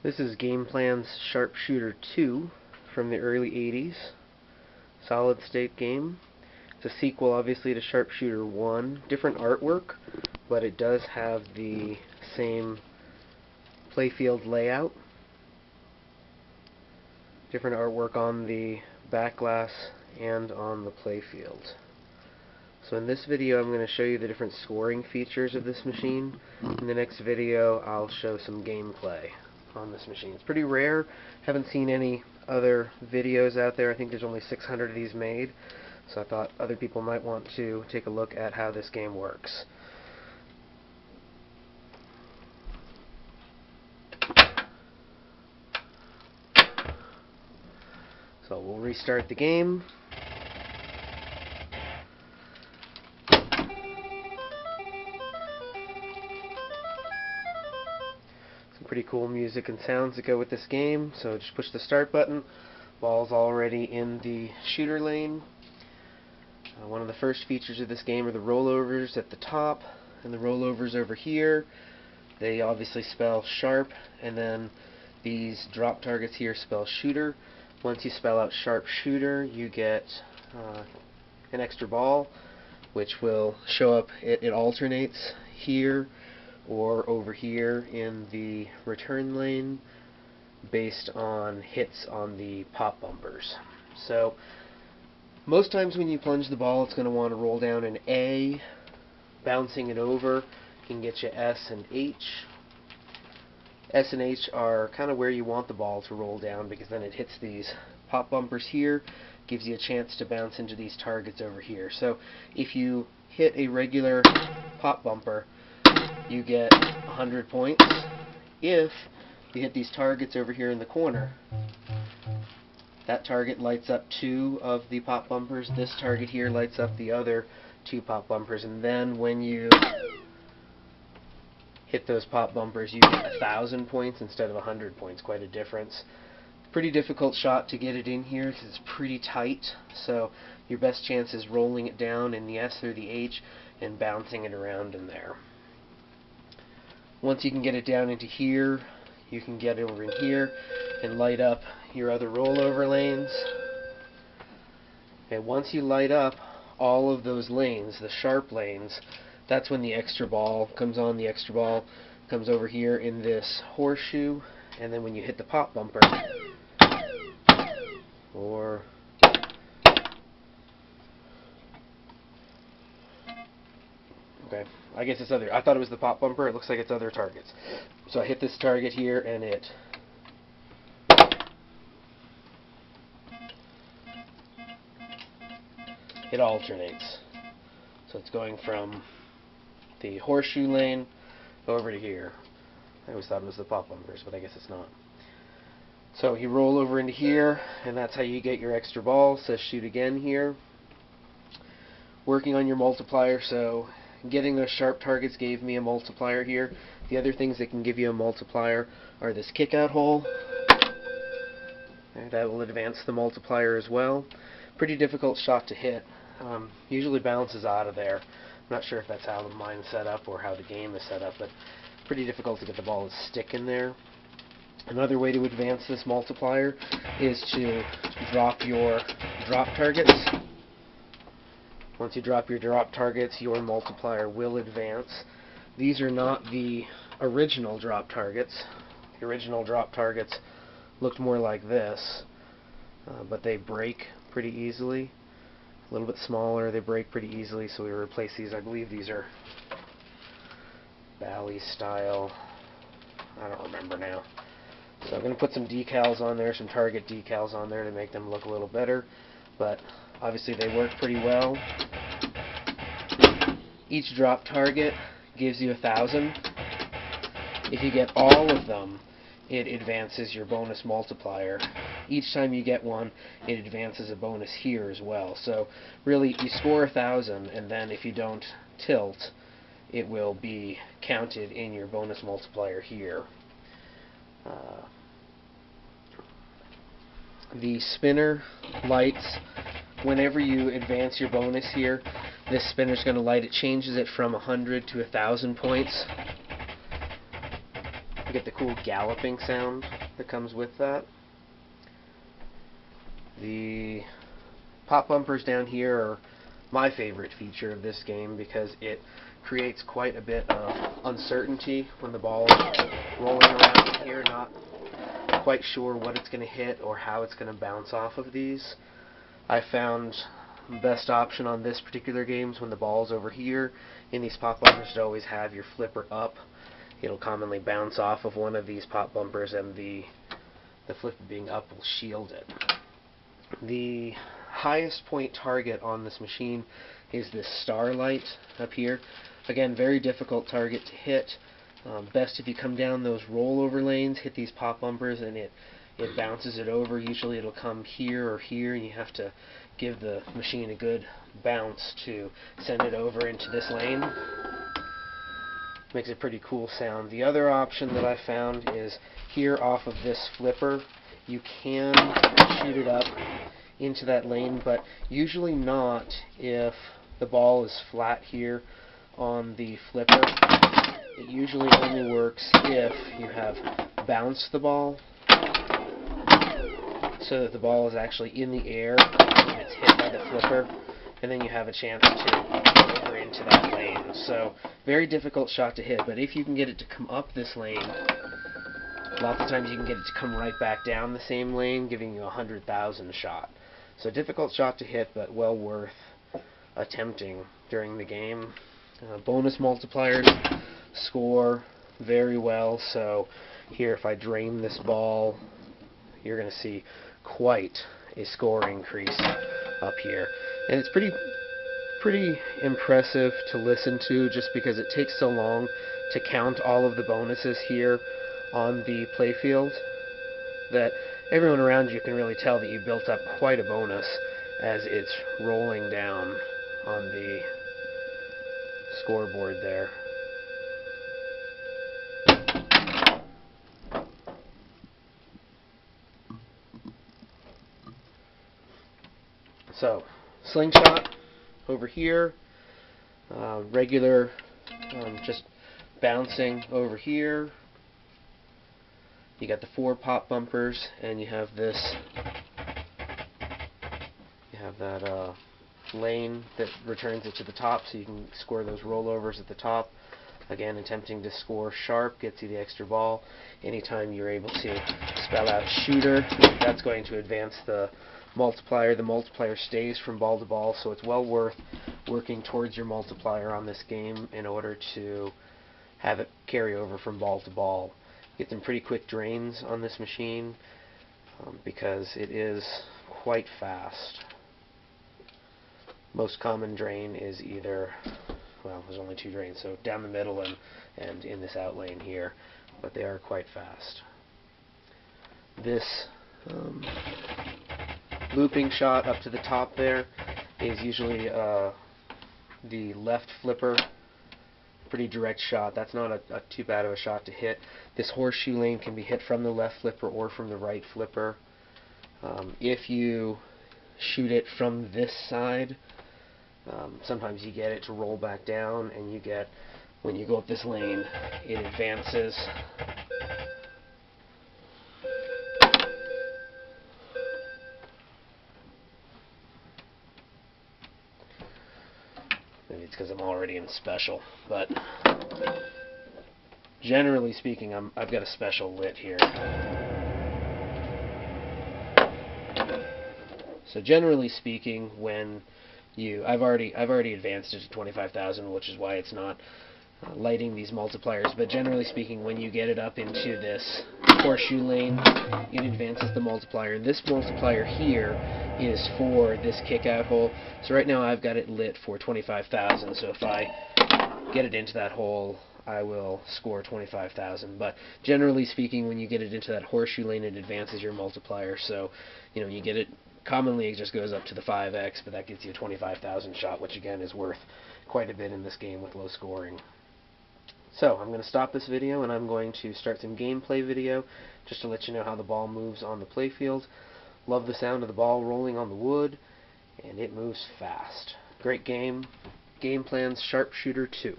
This is Gameplan's Sharpshooter 2 from the early 80s. Solid state game. It's a sequel, obviously, to Sharpshooter 1. Different artwork, but it does have the same playfield layout. Different artwork on the back glass and on the playfield. So in this video I'm going to show you the different scoring features of this machine. In the next video I'll show some gameplay on this machine. It's pretty rare. Haven't seen any other videos out there. I think there's only 600 of these made. So I thought other people might want to take a look at how this game works. So we'll restart the game. Pretty cool music and sounds that go with this game. So just push the start button. Ball's already in the shooter lane. One of the first features of this game are the rollovers at the top and the rollovers over here. They obviously spell sharp, and then these drop targets here spell shooter. Once you spell out sharpshooter, you get an extra ball, which will show up. It alternates here or over here in the return lane based on hits on the pop bumpers. So most times when you plunge the ball, it's going to want to roll down an A. Bouncing it over can get you S and H. S and H are kind of where you want the ball to roll down, because then it hits these pop bumpers here, gives you a chance to bounce into these targets over here. So if you hit a regular pop bumper, you get 100 points. If you hit these targets over here in the corner, that target lights up 2 of the pop bumpers. This target here lights up the other 2 pop bumpers. And then when you hit those pop bumpers, you get 1,000 points instead of 100 points. Quite a difference. Pretty difficult shot to get it in here because it's pretty tight. So your best chance is rolling it down in the S or the H and bouncing it around in there. Once you can get it down into here, you can get over in here and light up your other rollover lanes. And once you light up all of those lanes, the sharp lanes, that's when the extra ball comes on. The extra ball comes over here in this horseshoe, and then when you hit the pop bumper, or okay, I guess it's other. I thought it was the pop bumper. It looks like it's other targets. So I hit this target here, and it alternates. So it's going from the horseshoe lane over to here. I always thought it was the pop bumpers, but I guess it's not. So you roll over into here, and that's how you get your extra ball. It says shoot again here. Working on your multiplier, so getting those sharp targets gave me a multiplier here. The other things that can give you a multiplier are this kick-out hole. That will advance the multiplier as well. Pretty difficult shot to hit. Usually bounces out of there. I'm not sure if that's how mine's set up or how the game is set up, but pretty difficult to get the ball to stick in there. Another way to advance this multiplier is to drop your drop targets. Once you drop your drop targets, your multiplier will advance. These are not the original drop targets. The original drop targets looked more like this, but they break pretty easily. A little bit smaller, they break pretty easily, so we replace these. I believe these are Bally style. I don't remember now. So I'm going to put some decals on there, some target decals on there to make them look a little better, but obviously they work pretty well. Each drop target gives you 1,000. If you get all of them, it advances your bonus multiplier. Each time you get one, it advances a bonus here as well. So really, you score 1,000, and then if you don't tilt, it will be counted in your bonus multiplier here. The spinner lights whenever you advance your bonus here. This spinner's going to light. It changes it from 100 to 1,000 points. You get the cool galloping sound that comes with that. The pop bumpers down here are my favorite feature of this game because it creates quite a bit of uncertainty when the ball is rolling around in here, not quite sure what it's going to hit or how it's going to bounce off of these. I found the best option on this particular game is when the ball's over here in these pop bumpers to always have your flipper up. It'll commonly bounce off of one of these pop bumpers, and the flipper being up will shield it. The highest point target on this machine is this starlight up here. Again, very difficult target to hit. Best if you come down those rollover lanes, hit these pop bumpers, and it bounces it over. Usually it'll come here or here, and you have to give the machine a good bounce to send it over into this lane. Makes a pretty cool sound. The other option that I found is here off of this flipper. You can shoot it up into that lane, but usually not if the ball is flat here on the flipper. It usually only works if you have bounced the ball so that the ball is actually in the air when it's hit by the flipper, and then you have a chance to get over into that lane. So, very difficult shot to hit, but if you can get it to come up this lane, lots of times you can get it to come right back down the same lane, giving you a 100,000 shot. So difficult shot to hit, but well worth attempting during the game. Bonus multipliers score very well, so here if I drain this ball, you're going to see quite a score increase up here. And it's pretty impressive to listen to just because it takes so long to count all of the bonuses here on the playfield that everyone around you can really tell that you built up quite a bonus as it's rolling down on the scoreboard there. So, slingshot over here, regular just bouncing over here. You got the 4 pop bumpers, and you have this. You have that lane that returns it to the top, so you can score those rollovers at the top. Again, attempting to score sharp gets you the extra ball. Anytime you're able to spell out shooter, that's going to advance the multiplier. The multiplier stays from ball to ball, so it's well worth working towards your multiplier on this game in order to have it carry over from ball to ball. Get some pretty quick drains on this machine because it is quite fast. Most common drain is either, well, there's only 2 drains, so down the middle and in this out lane here, but they are quite fast. This looping shot up to the top there is usually the left flipper. Pretty direct shot. That's not a too bad of a shot to hit. This horseshoe lane can be hit from the left flipper or from the right flipper. If you shoot it from this side, sometimes you get it to roll back down, and you get, when you go up this lane, it advances. Maybe it's because I'm already in special, but generally speaking, I've got a special lit here. So generally speaking, when I've already advanced it to 25,000, which is why it's not lighting these multipliers, but generally speaking, when you get it up into this horseshoe lane, it advances the multiplier. And this multiplier here is for this kick-out hole. So right now I've got it lit for 25,000, so if I get it into that hole, I will score 25,000. But generally speaking, when you get it into that horseshoe lane, it advances your multiplier. So, you know, you get it, commonly it just goes up to the 5x, but that gets you a 25,000 shot, which again is worth quite a bit in this game with low scoring. So, I'm going to stop this video and I'm going to start some gameplay video just to let you know how the ball moves on the playfield. Love the sound of the ball rolling on the wood, and it moves fast. Great game. Gameplan's Sharpshooter 2.